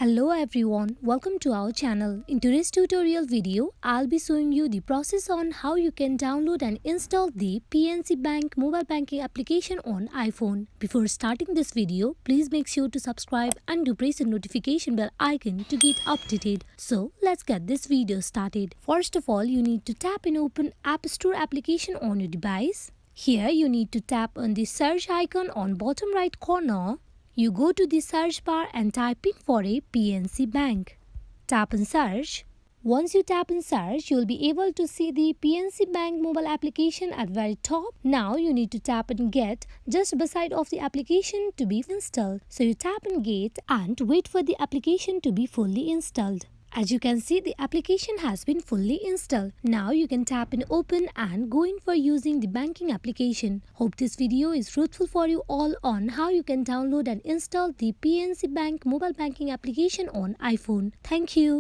Hello everyone, welcome to our channel. In today's tutorial video, I'll be showing you the process on how you can download and install the PNC Bank mobile banking application on iPhone. Before starting this video, please make sure to subscribe and to press the notification bell icon to get updated. So let's get this video started. First of all, you need to tap and open App Store application on your device. Here you need to tap on the search icon on bottom right corner. You go to the search bar and type in for a PNC Bank. Tap on search. Once you tap on search, you'll be able to see the PNC Bank mobile application at very top. Now you need to tap on get just beside of the application to be installed. So you tap on get and wait for the application to be fully installed. As you can see, the application has been fully installed. Now you can tap and open and go in for using the banking application. Hope this video is fruitful for you all on how you can download and install the PNC Bank mobile banking application on iPhone. Thank you.